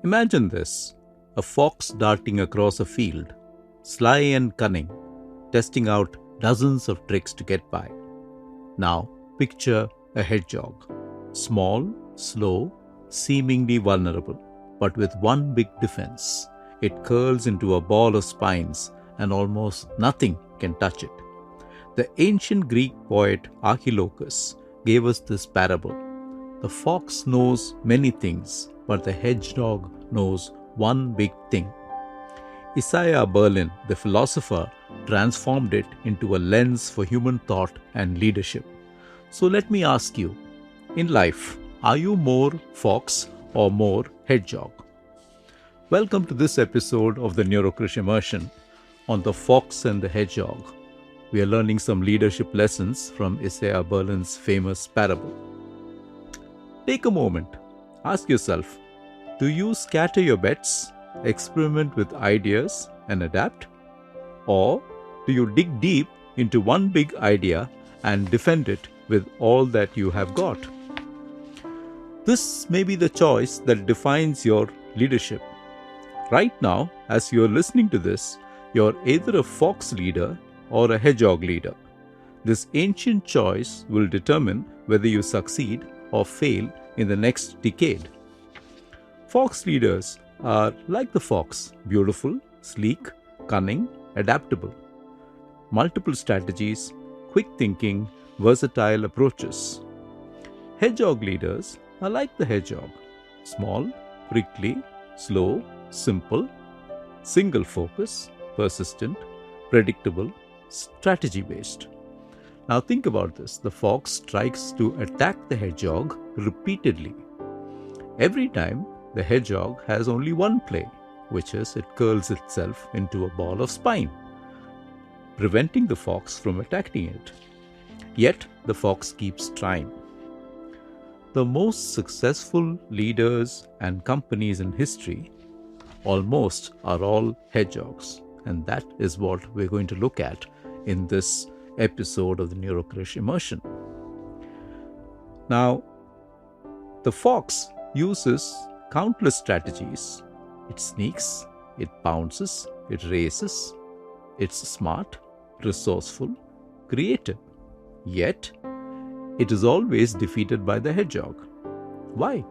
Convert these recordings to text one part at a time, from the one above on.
Imagine this: a fox darting across a field, sly and cunning, testing out dozens of tricks to get by. Now, picture a hedgehog, small, slow, seemingly vulnerable, but with one big defense: it curls into a ball of spines and almost nothing can touch it. The ancient Greek poet Archilochus gave us this parable. The fox knows many things, but the hedgehog knows one big thing. Isaiah Berlin, the philosopher, transformed it into a lens for human thought and leadership. So let me ask you, in life, are you more fox or more hedgehog? Welcome to this episode of the Neurokrish Immersion on the Fox and the Hedgehog. We are learning some leadership lessons from Isaiah Berlin's famous parable. Take a moment. Ask yourself, do you scatter your bets, experiment with ideas and adapt? Or do you dig deep into one big idea and defend it with all that you have got? This may be the choice that defines your leadership. Right now, as you are listening to this, you're either a fox leader or a hedgehog leader. This ancient choice will determine whether you succeed or fail in the next decade. Fox leaders are like the fox: beautiful, sleek, cunning, adaptable. Multiple strategies, quick thinking, versatile approaches. Hedgehog leaders are like the hedgehog: small, prickly, slow, simple, single focus, persistent, predictable, strategy-based. Now think about this. The fox tries to attack the hedgehog repeatedly. Every time, the hedgehog has only one play, which is it curls itself into a ball of spine, preventing the fox from attacking it. Yet, the fox keeps trying. The most successful leaders and companies in history almost are all hedgehogs, and that is what we're going to look at in this episode of the Neurokrish Immersion. Now, the fox uses countless strategies. It sneaks, it pounces, it races. It's smart, resourceful, creative. Yet, it is always defeated by the hedgehog. Why?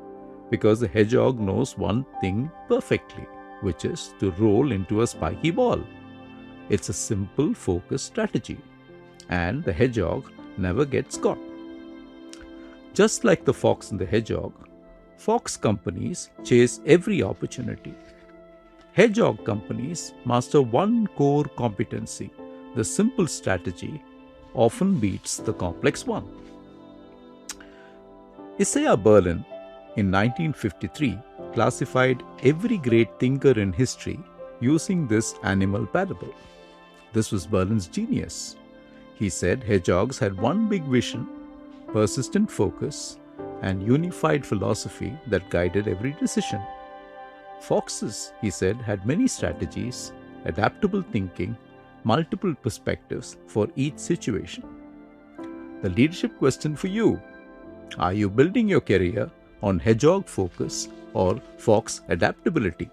Because the hedgehog knows one thing perfectly, which is to roll into a spiky ball. It's a simple, focused strategy, and the hedgehog never gets caught. Just like the fox and the hedgehog, fox companies chase every opportunity. Hedgehog companies master one core competency. The simple strategy often beats the complex one. Isaiah Berlin, in 1953, classified every great thinker in history using this animal parable. This was Berlin's genius. He said hedgehogs had one big vision, persistent focus, and unified philosophy that guided every decision. Foxes, he said, had many strategies, adaptable thinking, multiple perspectives for each situation. The leadership question for you: are you building your career on hedgehog focus or fox adaptability?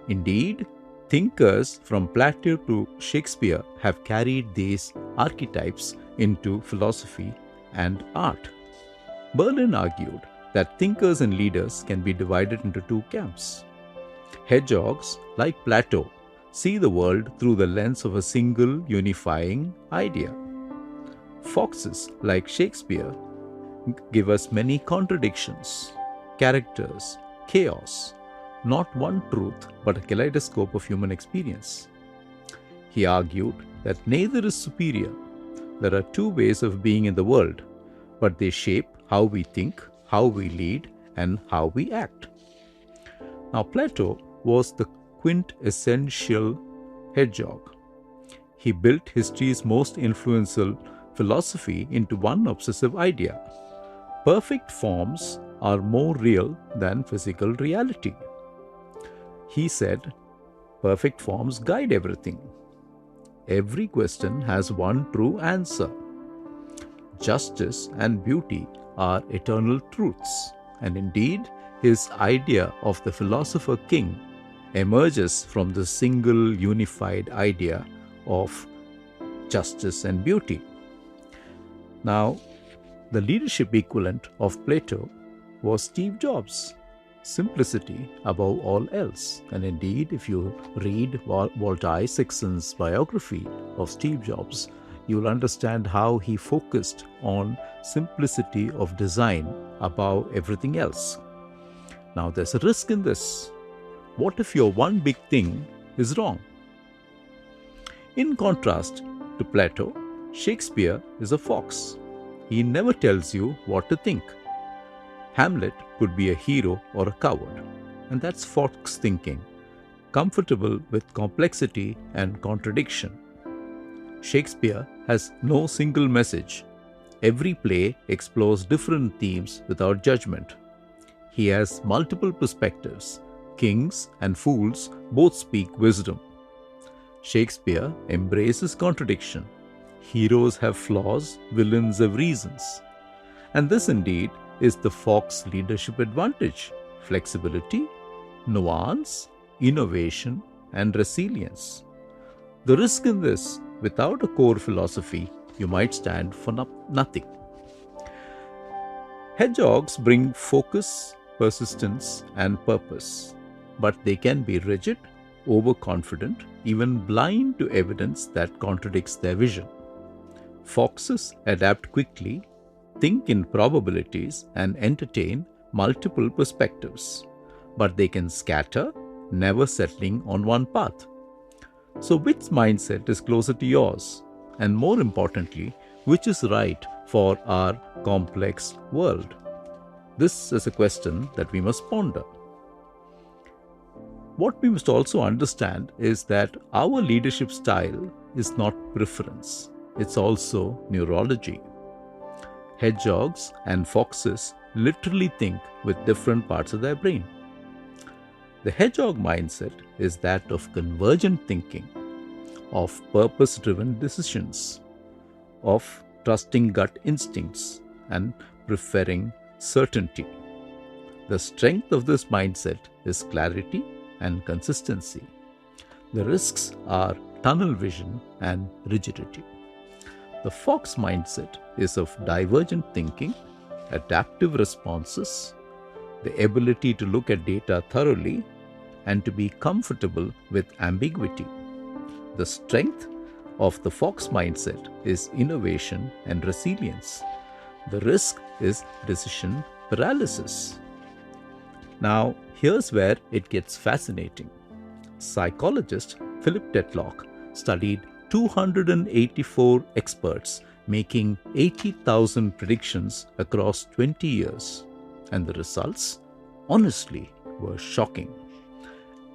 Indeed, thinkers from Plato to Shakespeare have carried these archetypes into philosophy and art. Berlin argued that thinkers and leaders can be divided into two camps. Hedgehogs, like Plato, see the world through the lens of a single unifying idea. Foxes, like Shakespeare, give us many contradictions, characters, chaos, not one truth but a kaleidoscope of human experience. He argued that neither is superior. There are two ways of being in the world, but they shape how we think, how we lead, and how we act. Now, Plato was the quintessential hedgehog. He built history's most influential philosophy into one obsessive idea: perfect forms are more real than physical reality. He said, perfect forms guide everything. Every question has one true answer. Justice and beauty are eternal truths, and indeed, his idea of the philosopher king emerges from the single unified idea of justice and beauty. Now, the leadership equivalent of Plato was Steve Jobs. Simplicity above all else. And indeed, if you read Walter Isaacson's biography of Steve Jobs, you will understand how he focused on simplicity of design above everything else. Now, there's a risk in this. What if your one big thing is wrong? In contrast to Plato, Shakespeare is a fox. He never tells you what to think. Hamlet could be a hero or a coward, and that's fox thinking, comfortable with complexity and contradiction. Shakespeare has no single message. Every play explores different themes without judgment. He has multiple perspectives. Kings and fools both speak wisdom. Shakespeare embraces contradiction. Heroes have flaws, villains have reasons. And this indeed is the fox leadership advantage: flexibility, nuance, innovation, and resilience. The risk in this: without a core philosophy, you might stand for nothing. Hedgehogs bring focus, persistence, and purpose, but they can be rigid, overconfident, even blind to evidence that contradicts their vision. Foxes adapt quickly, think in probabilities, and entertain multiple perspectives, but they can scatter, never settling on one path. So which mindset is closer to yours? And more importantly, which is right for our complex world? This is a question that we must ponder. What we must also understand is that our leadership style is not preference, it's also neurology. Hedgehogs and foxes literally think with different parts of their brain. The hedgehog mindset is that of convergent thinking, of purpose-driven decisions, of trusting gut instincts, and preferring certainty. The strength of this mindset is clarity and consistency. The risks are tunnel vision and rigidity. The fox mindset is of divergent thinking, adaptive responses, the ability to look at data thoroughly, and to be comfortable with ambiguity. The strength of the fox mindset is innovation and resilience. The risk is decision paralysis. Now, here's where it gets fascinating. Psychologist Philip Tetlock studied 284 experts making 80,000 predictions across 20 years, and the results, honestly, were shocking.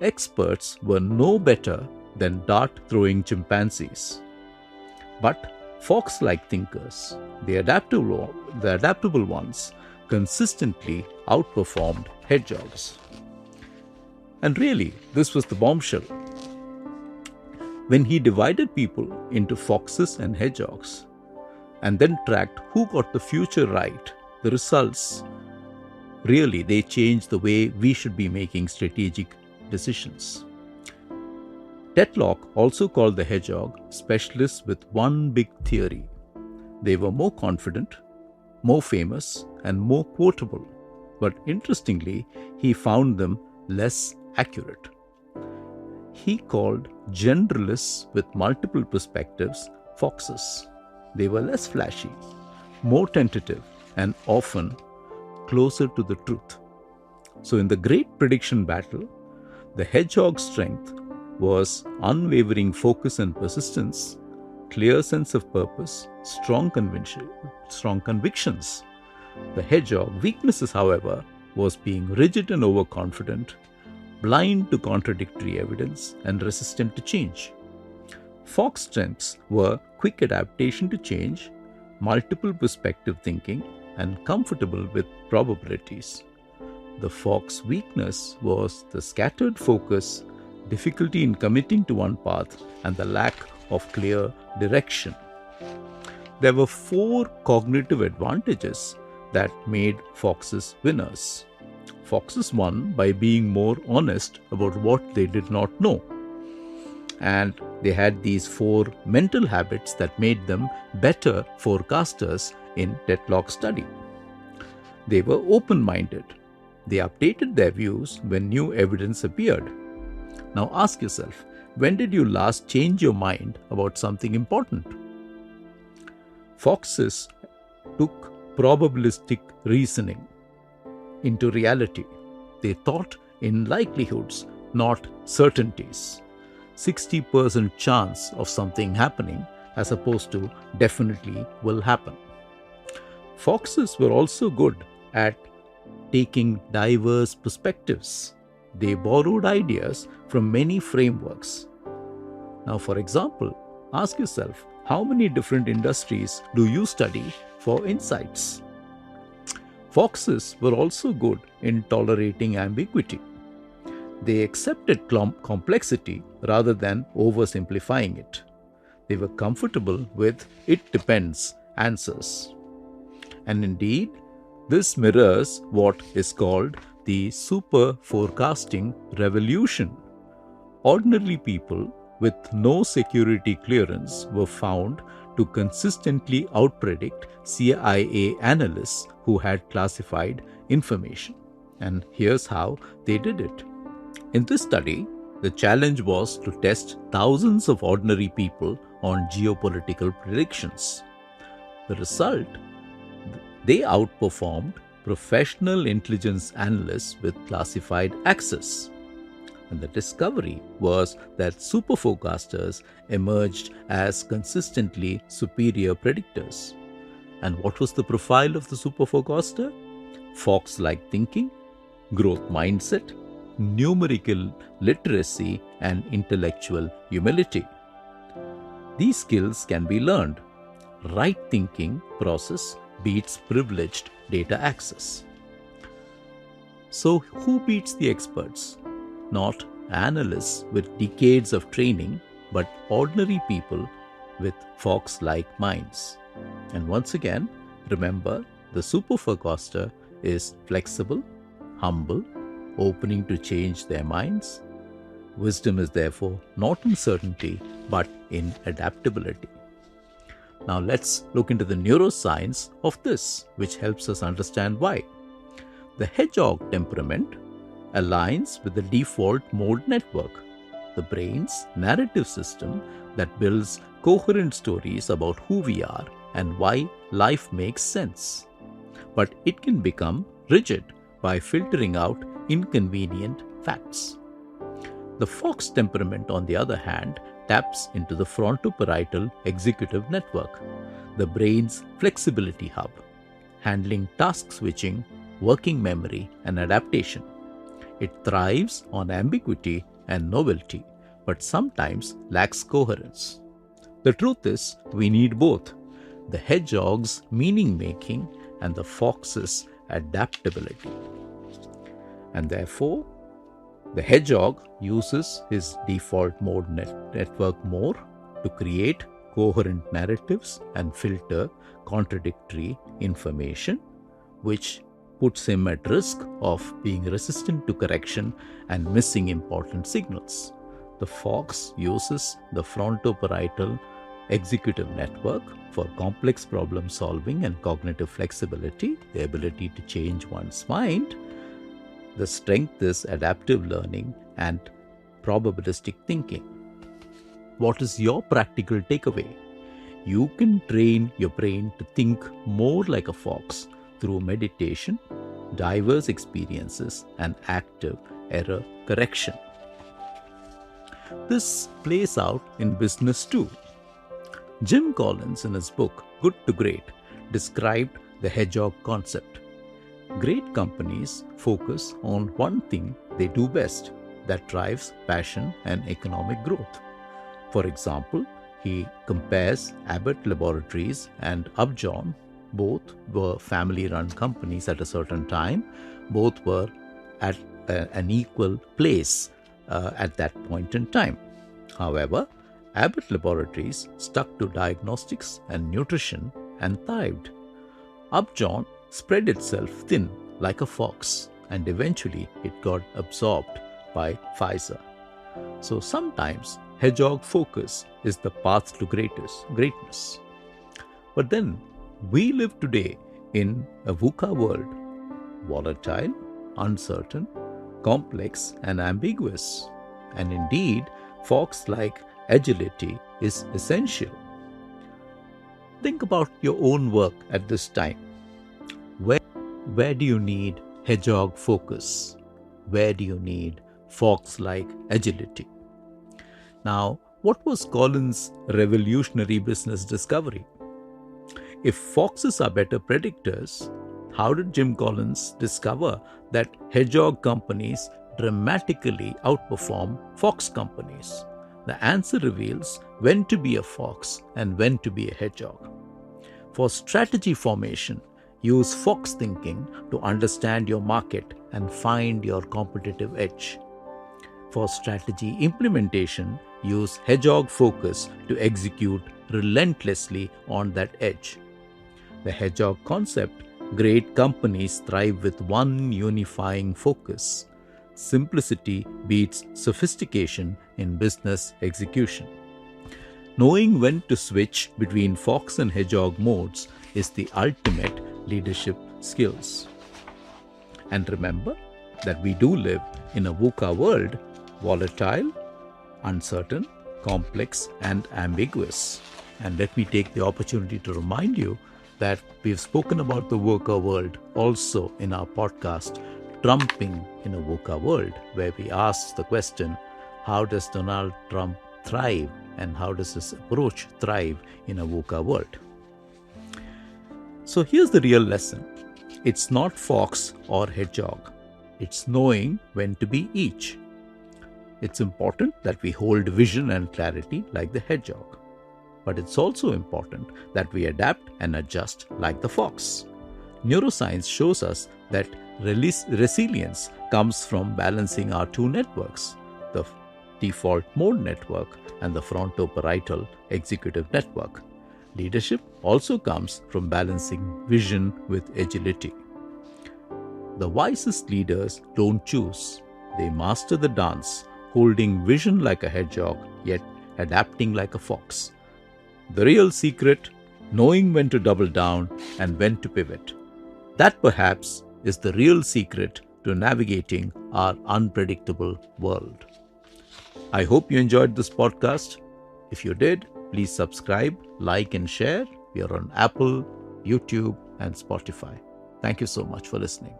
Experts were no better than dart-throwing chimpanzees. But fox-like thinkers, the adaptable ones, consistently outperformed hedgehogs. And really, this was the bombshell. When he divided people into foxes and hedgehogs, and then tracked who got the future right, the results, really, they changed the way we should be making strategic decisions. Tetlock also called the hedgehog specialists with one big theory. They were more confident, more famous, and more quotable. But interestingly, he found them less accurate. He called generalists with multiple perspectives foxes. They were less flashy, more tentative, and often closer to the truth. So in the great prediction battle, the hedgehog's strength was unwavering focus and persistence, clear sense of purpose, strong convictions. The hedgehog weaknesses, however, was being rigid and overconfident, blind to contradictory evidence, and resistant to change. Fox strengths were quick adaptation to change, multiple perspective thinking, and comfortable with probabilities. The fox weakness was the scattered focus, difficulty in committing to one path, and the lack of clear direction. There were 4 cognitive advantages that made foxes winners. Foxes won by being more honest about what they did not know. And they had these 4 mental habits that made them better forecasters in Tetlock's study. They were open-minded. They updated their views when new evidence appeared. Now ask yourself, when did you last change your mind about something important? Foxes took probabilistic reasoning into reality. They thought in likelihoods, not certainties. 60% chance of something happening as opposed to definitely will happen. Foxes were also good at taking diverse perspectives. They borrowed ideas from many frameworks. Now, for example, ask yourself, how many different industries do you study for insights? Foxes were also good in tolerating ambiguity. They accepted complexity rather than oversimplifying it. They were comfortable with "it depends" answers. And indeed, this mirrors what is called the super forecasting revolution. Ordinary people with no security clearance were found to consistently outpredict CIA analysts who had classified information. And here's how they did it. In this study, the challenge was to test thousands of ordinary people on geopolitical predictions. The result, they outperformed professional intelligence analysts with classified access. And the discovery was that superforecasters emerged as consistently superior predictors. And what was the profile of the superforecaster? Fox-like thinking, growth mindset, numerical literacy, and intellectual humility. These skills can be learned. Right thinking process beats privileged data access. So, who beats the experts? Not analysts with decades of training, but ordinary people with fox-like minds. And once again, remember, the superforecaster is flexible, humble, opening to change their minds. Wisdom is therefore not in certainty, but in adaptability. Now let's look into the neuroscience of this, which helps us understand why. The hedgehog temperament aligns with the default mode network, the brain's narrative system that builds coherent stories about who we are and why life makes sense. But it can become rigid by filtering out inconvenient facts. The fox temperament, on the other hand, taps into the frontoparietal executive network, the brain's flexibility hub, handling task switching, working memory, and adaptation. It thrives on ambiguity and novelty, but sometimes lacks coherence. The truth is, we need both the hedgehog's meaning-making and the fox's adaptability. And therefore, the hedgehog uses his default mode network more to create coherent narratives and filter contradictory information, which puts him at risk of being resistant to correction and missing important signals. The fox uses the frontoparietal executive network for complex problem solving and cognitive flexibility, the ability to change one's mind. The strength is adaptive learning and probabilistic thinking. What is your practical takeaway? You can train your brain to think more like a fox through meditation, diverse experiences, and active error correction. This plays out in business too. Jim Collins, in his book Good to Great, described the hedgehog concept. Great companies focus on one thing they do best that drives passion and economic growth. For example, he compares Abbott Laboratories and Upjohn. Both were family-run companies at a certain time. Both were at an equal place at that point in time. However, Abbott Laboratories stuck to diagnostics and nutrition and thrived. Upjohn spread itself thin like a fox and eventually it got absorbed by Pfizer. So sometimes hedgehog focus is the path to greatness. But then we live today in a VUCA world, volatile, uncertain, complex, and ambiguous. And indeed, fox-like agility is essential. Think about your own work at this time. Where do you need hedgehog focus? Where do you need fox-like agility? Now, what was Collins' revolutionary business discovery? If foxes are better predictors, how did Jim Collins discover that hedgehog companies dramatically outperform fox companies? The answer reveals when to be a fox and when to be a hedgehog. For strategy formation, use fox thinking to understand your market and find your competitive edge. For strategy implementation, use hedgehog focus to execute relentlessly on that edge. The hedgehog concept: great companies thrive with one unifying focus. Simplicity beats sophistication in business execution. Knowing when to switch between fox and hedgehog modes is the ultimate leadership skills. And remember that we do live in a VUCA world, volatile, uncertain, complex, and ambiguous. And let me take the opportunity to remind you that we've spoken about the VUCA world also in our podcast, Trumping in a VUCA World, where we asked the question, how does Donald Trump thrive and how does his approach thrive in a VUCA world? So here's the real lesson. It's not fox or hedgehog. It's knowing when to be each. It's important that we hold vision and clarity like the hedgehog. But it's also important that we adapt and adjust like the fox. Neuroscience shows us that resilience comes from balancing our two networks, the default mode network and the frontoparietal executive network. Leadership also comes from balancing vision with agility. The wisest leaders don't choose. They master the dance, holding vision like a hedgehog, yet adapting like a fox. The real secret: knowing when to double down and when to pivot. That perhaps is the real secret to navigating our unpredictable world. I hope you enjoyed this podcast. If you did, please subscribe, like, and share. We are on Apple, YouTube, and Spotify. Thank you so much for listening.